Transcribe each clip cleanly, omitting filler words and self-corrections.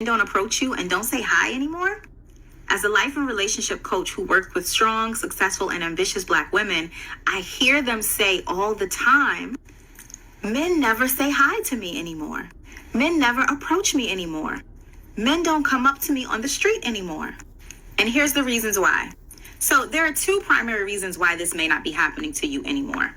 don't approach you and don't say hi anymore? As a life and relationship coach who worked with strong, successful, and ambitious Black women, I hear them say all the time, men never say hi to me anymore. Men never approach me anymore. Men don't come up to me on the street anymore. And here's the reasons why. So there are two primary reasons why this may not be happening to you anymore.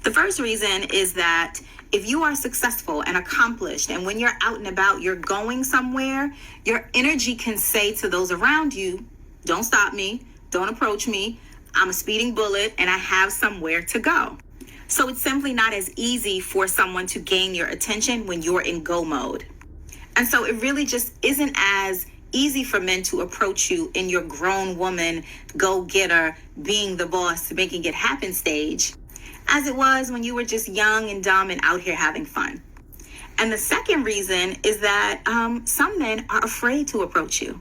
The first reason is that if you are successful and accomplished, and when you're out and about, you're going somewhere, your energy can say to those around you, don't stop me, don't approach me, I'm a speeding bullet and I have somewhere to go. So it's simply not as easy for someone to gain your attention when you're in go mode. And so it really just isn't as easy for men to approach you in your grown woman, go-getter, being the boss, making it happen stage, as it was when you were just young and dumb and out here having fun. And the second reason is that some men are afraid to approach you,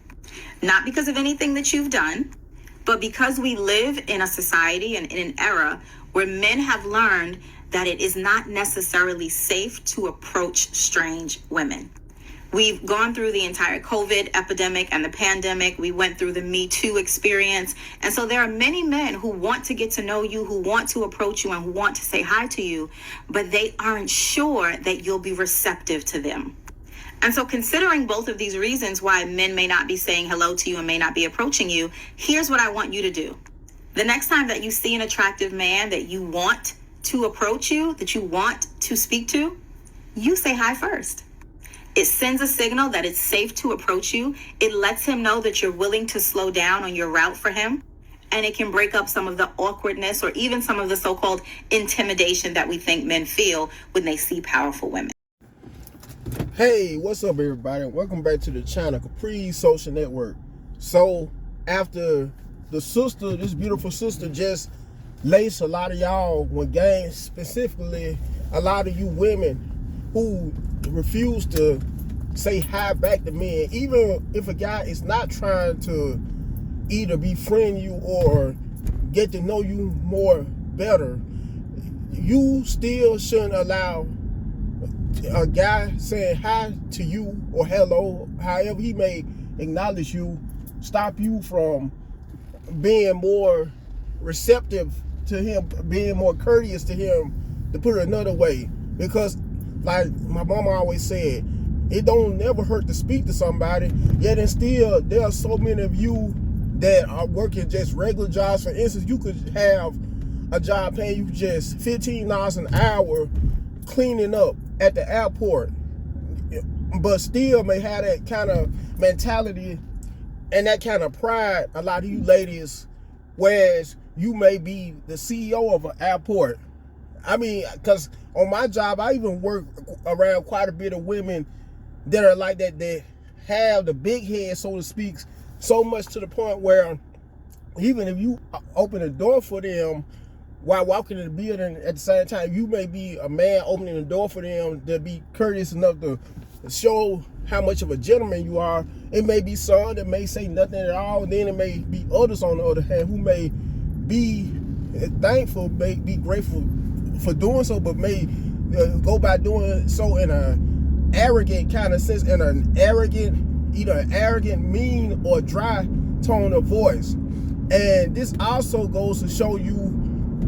not because of anything that you've done, but because we live in a society and in an era where men have learned that it is not necessarily safe to approach strange women. We've gone through the entire COVID epidemic and the pandemic. We went through the Me Too experience. And so there are many men who want to get to know you, who want to approach you, and who want to say hi to you, but they aren't sure that you'll be receptive to them. And so considering both of these reasons why men may not be saying hello to you and may not be approaching you, here's what I want you to do. The next time that you see an attractive man that you want to approach you, that you want to speak to, you say hi first. It sends a signal that it's safe to approach you. It lets him know that you're willing to slow down on your route for him. And it can break up some of the awkwardness or even some of the so-called intimidation that we think men feel when they see powerful women. Hey, what's up, everybody? Welcome back to the channel, Capri Social Network. So, after the sister, this beautiful sister, just laced a lot of y'all with games, specifically a lot of you women who refuse to say hi back to men, even if a guy is not trying to either befriend you or get to know you more better, you still shouldn't allow a guy saying hi to you or hello, however he may acknowledge you, stop you from being more receptive to him, being more courteous to him, to put it another way. Because like my mama always said, it don't never hurt to speak to somebody, yet and still there are so many of you that are working just regular jobs. For instance, you could have a job paying you just $15 an hour cleaning up at the airport, but still may have that kind of mentality and that kind of pride, a lot of you ladies, whereas you may be the CEO of an airport. I mean, because on my job, I even work around quite a bit of women that are like that, that have the big head, so to speak, so much to the point where even if you open a door for them while walking in the building, at the same time, you may be a man opening the door for them to be courteous enough to show how much of a gentleman you are. It may be some that may say nothing at all, and then it may be others on the other hand who may be thankful, may be grateful for doing so, but may go by doing so in an arrogant kind of sense, in an arrogant, either an arrogant, mean, or dry tone of voice. And this also goes to show you,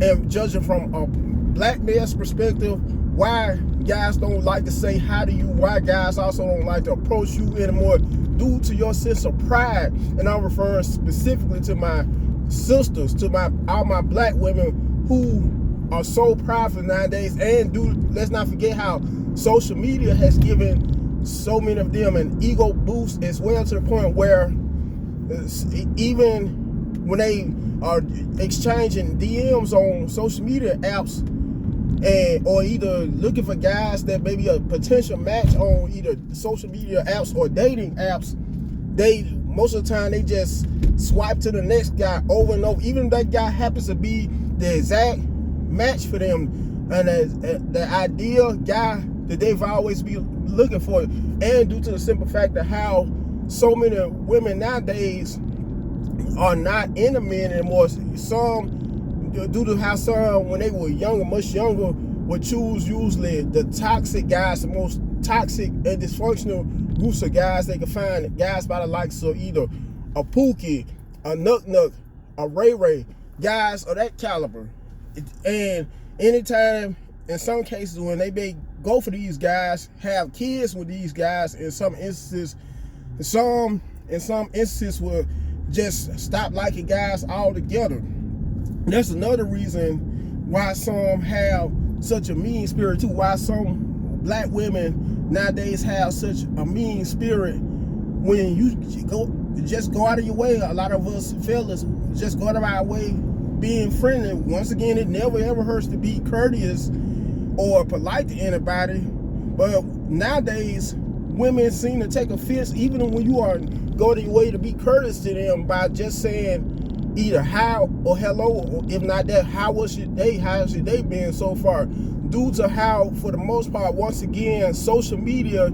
and judging from a black man's perspective, why guys don't like to say hi to you, why guys also don't like to approach you anymore, due to your sense of pride. And I'm referring specifically to my sisters, to all my black women who are so prideful nowadays. And let's not forget how social media has given so many of them an ego boost as well, to the point where even when they are exchanging DMs on social media apps, or either looking for guys that may be a potential match on either social media apps or dating apps, they most of the time they just swipe to the next guy over and over, even if that guy happens to be the exact match for them and the ideal guy that they've always been looking for. And due to the simple fact of how so many women nowadays are not into men anymore, some, due to how some, when they were younger, much younger, would choose usually the toxic guys, the most toxic and dysfunctional groups of guys. They can find guys by the likes of either a Pookie, a Nuck, a Ray, guys of that caliber. And anytime, in some cases, when they may go for these guys, have kids with these guys, in some instances will just stop liking guys altogether. That's another reason why some have such a mean spirit too. Why some black women nowadays have such a mean spirit. When you go out of your way, a lot of us fellas just go out of our way being friendly. Once again, it never ever hurts to be courteous or polite to anybody. But nowadays, women seem to take offense even when you are going your way to be courteous to them by just saying either how or hello, or if not that, how's your day been so far? Due to how, for the most part, once again, social media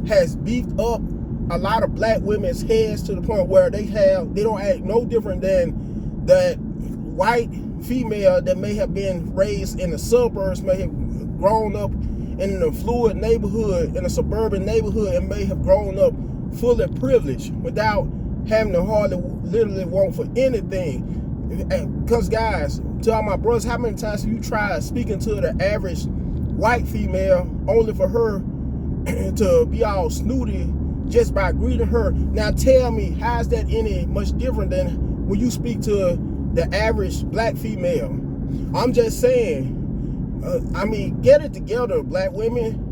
has beefed up a lot of black women's heads to the point where they don't act no different than that white female that may have been raised in the suburbs, may have grown up in an affluent neighborhood, in a suburban neighborhood, and may have grown up fully privileged without having to hardly literally want for anything. Because guys, to all my brothers, how many times have you tried speaking to the average white female only for her to be all snooty just by greeting her? Now tell me, how is that any much different than when you speak to the average black female? I'm just saying, get it together, black women.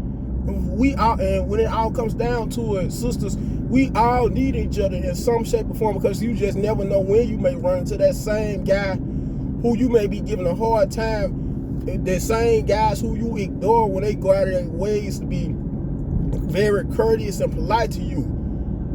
We all, and when it all comes down to it, sisters, we all need each other in some shape or form, because you just never know when you may run into that same guy who you may be giving a hard time, the same guys who you ignore when they go out of their ways to be very courteous and polite to you.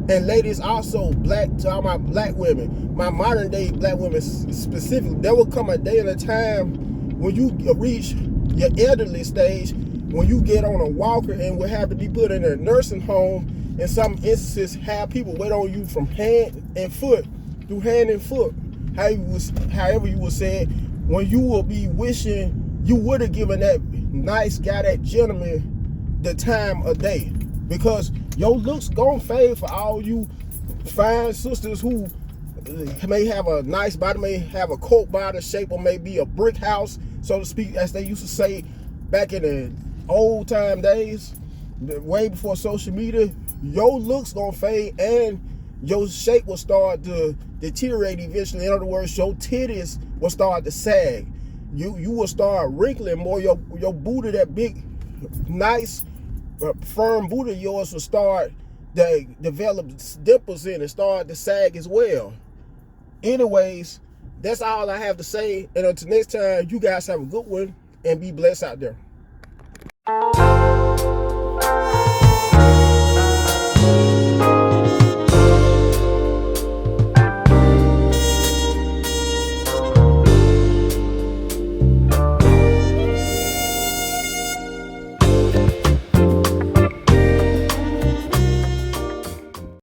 And ladies, also, to all my black women, my modern day black women specifically, there will come a day and a time when you reach your elderly stage, when you get on a walker and will have to be put in a nursing home. In some instances, have people wait on you from hand and foot, through hand and foot, however you would say it, when you will be wishing you would have given that nice guy, that gentleman, the time of day. Because your looks gonna fade for all you fine sisters who may have a nice body, may have a coat body shape, or may be a brick house, so to speak, as they used to say back in the old time days, way before social media. Your looks gonna fade and your shape will start to deteriorate eventually. In other words, your titties will start to sag. You will start wrinkling more. Your booty, that big, nice, firm booty of yours, will start to develop dimples in and start to sag as well. Anyways, that's all I have to say. And until next time, you guys have a good one and be blessed out there.